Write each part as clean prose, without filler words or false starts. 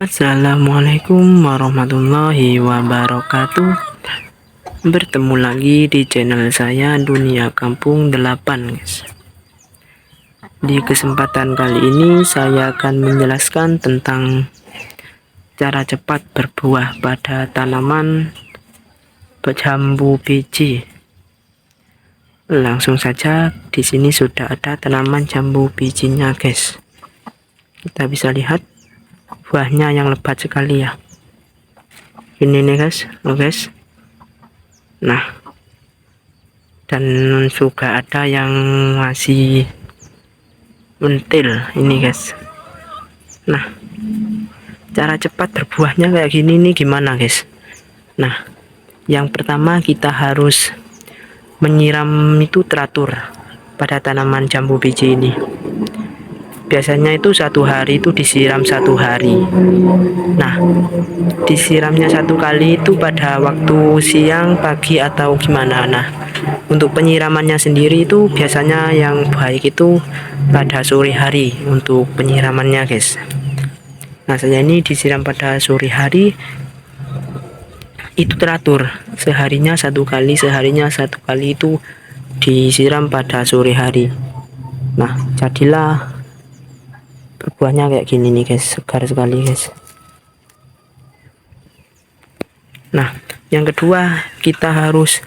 Assalamualaikum warahmatullahi wabarakatuh. Bertemu lagi di channel saya Dunia Kampung 8, guys. Di kesempatan kali ini saya akan menjelaskan tentang cara cepat berbuah pada tanaman jambu biji. Langsung saja, di sini sudah ada tanaman jambu bijinya, guys. Kita bisa lihat buahnya yang lebat sekali ya. Ini nih guys, guys. Nah, dan juga ada yang masih mentil ini guys. Nah, cara cepat berbuahnya kayak gini nih gimana guys? Nah, yang pertama kita harus menyiram itu teratur pada tanaman jambu biji ini. Biasanya itu 1 hari itu disiram 1 hari. Nah, disiramnya 1 kali itu pada waktu siang, pagi atau gimana. Nah, untuk penyiramannya sendiri itu biasanya yang baik itu pada sore hari untuk penyiramannya guys. Nah, saya ini disiram pada sore hari, itu teratur seharinya 1 kali, seharinya 1 kali itu disiram pada sore hari. Nah, jadilah berbuahnya kayak gini nih guys, segar sekali guys. Nah, yang kedua kita harus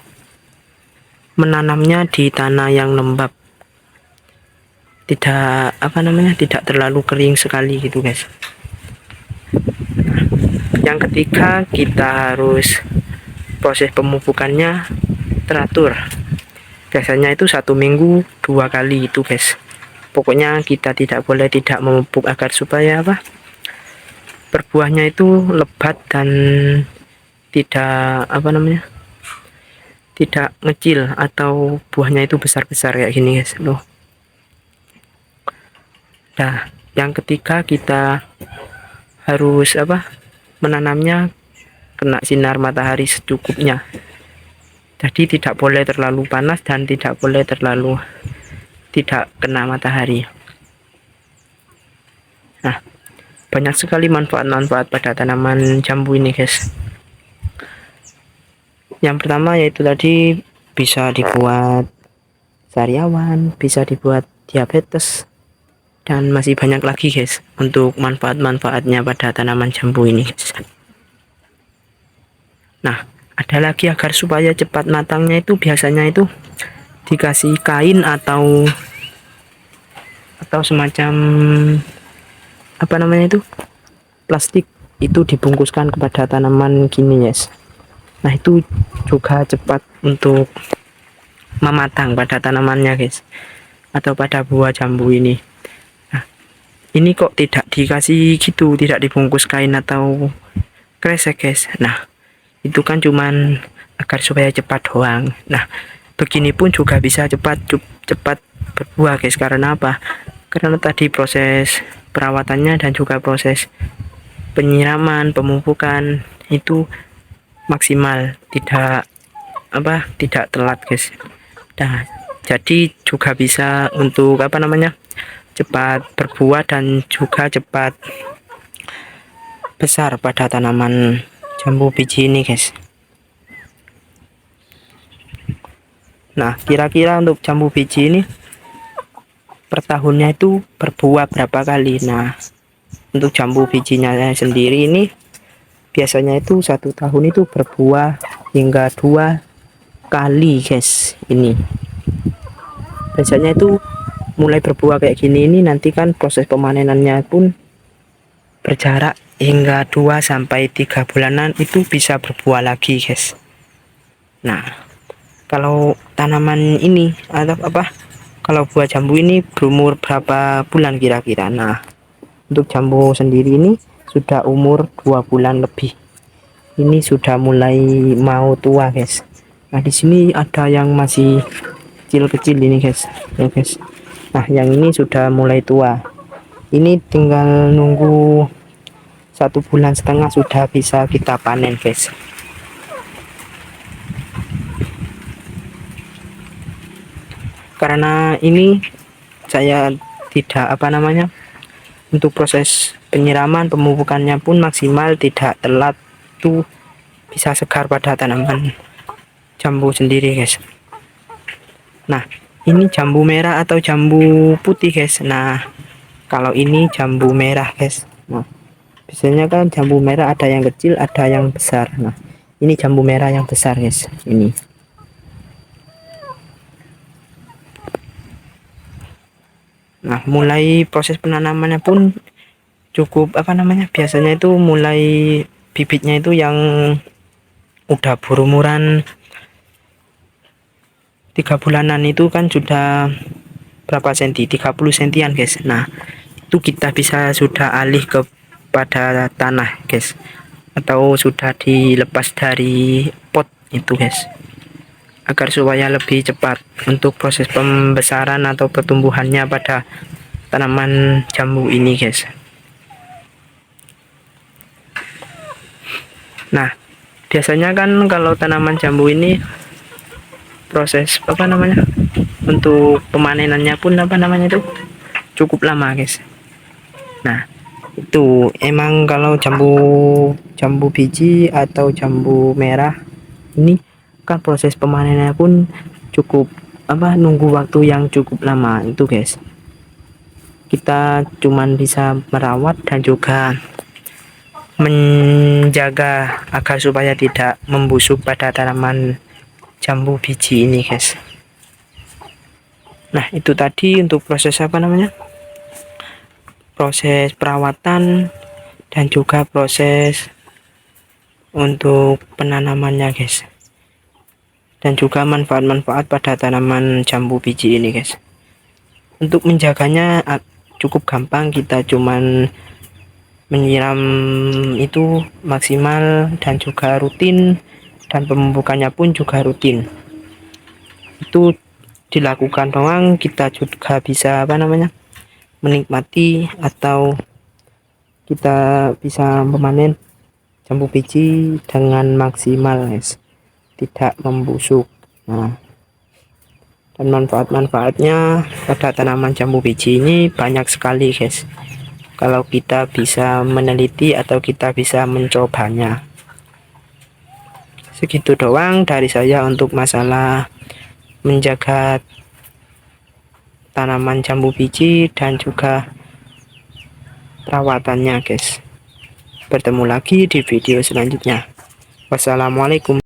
menanamnya di tanah yang lembab, tidak tidak terlalu kering sekali gitu guys. Yang ketiga kita harus proses pemupukannya teratur, biasanya itu 1 minggu 2 kali itu guys. Pokoknya kita tidak boleh tidak memupuk agar supaya berbuahnya itu lebat dan tidak tidak ngecil atau buahnya itu besar-besar kayak gini guys loh. Nah, yang ketiga kita harus menanamnya kena sinar matahari secukupnya, jadi tidak boleh terlalu panas dan tidak boleh terlalu tidak kena matahari. Nah, banyak sekali manfaat-manfaat pada tanaman jambu ini guys. Yang pertama yaitu tadi bisa dibuat sariawan, bisa dibuat diabetes, dan masih banyak lagi guys untuk manfaat-manfaatnya pada tanaman jambu ini guys. Nah, ada lagi agar supaya cepat matangnya itu biasanya itu dikasih kain atau semacam plastik, itu dibungkuskan kepada tanaman gini guys. Nah, itu juga cepat untuk mematang pada tanamannya guys, atau pada buah jambu ini. Nah, ini kok tidak dikasih gitu, tidak dibungkus kain atau kresek guys. Nah, itu kan cuman agar supaya cepat doang. Nah, begini pun juga bisa cepat berbuah guys. Karena apa? Karena tadi proses perawatannya dan juga proses penyiraman, pemupukan itu maksimal, tidak telat guys. Nah, jadi juga bisa untuk cepat berbuah dan juga cepat besar pada tanaman jambu biji ini guys. Nah, kira-kira untuk jambu biji ini per tahunnya itu berbuah berapa kali? Nah, untuk jambu bijinya sendiri ini biasanya itu 1 tahun itu berbuah hingga 2 kali guys. Ini biasanya itu mulai berbuah kayak gini ini nanti kan proses pemanenannya pun berjarak hingga 2 sampai 3 bulanan itu bisa berbuah lagi guys. Nah, kalau tanaman ini atau kalau buah jambu ini berumur berapa bulan kira-kira? Nah, untuk jambu sendiri ini sudah umur 2 bulan lebih. Ini sudah mulai mau tua guys. Nah, di sini ada yang masih kecil-kecil ini guys. Ya guys. Nah, yang ini sudah mulai tua. Ini tinggal nunggu 1,5 bulan sudah bisa kita panen guys. Karena ini saya tidak Untuk proses penyiraman, pemupukannya pun maksimal, tidak telat, tuh bisa segar pada tanaman jambu sendiri guys. Nah, ini jambu merah atau jambu putih guys. Nah, kalau ini jambu merah guys. Nah, biasanya kan jambu merah ada yang kecil, ada yang besar. Nah, ini jambu merah yang besar guys. Ini. Nah, mulai proses penanamannya pun cukup biasanya itu mulai bibitnya itu yang udah berumuran 3 bulanan itu kan sudah berapa senti, 30 sentian guys. Nah, itu kita bisa sudah alih kepada tanah guys, atau sudah dilepas dari pot itu guys, agar supaya lebih cepat untuk proses pembesaran atau pertumbuhannya pada tanaman jambu ini guys. Nah, biasanya kan kalau tanaman jambu ini proses untuk pemanenannya pun itu cukup lama guys. Nah, itu emang kalau jambu biji atau jambu merah ini kan proses pemanenannya pun cukup nunggu waktu yang cukup lama itu guys. Kita cuman bisa merawat dan juga menjaga agar supaya tidak membusuk pada tanaman jambu biji ini guys. Nah, itu tadi untuk proses proses perawatan dan juga proses untuk penanamannya guys, dan juga manfaat-manfaat pada tanaman jambu biji ini guys. Untuk menjaganya cukup gampang, kita cuman menyiram itu maksimal dan juga rutin, dan pemupukannya pun juga rutin. Itu dilakukan doang, kita juga bisa menikmati atau kita bisa memanen jambu biji dengan maksimal guys, tidak membusuk. Nah, dan manfaat-manfaatnya pada tanaman jambu biji ini banyak sekali guys, kalau kita bisa meneliti atau kita bisa mencobanya. Segitu doang dari saya untuk masalah menjaga tanaman jambu biji dan juga perawatannya guys. Bertemu lagi di video selanjutnya. Wassalamualaikum.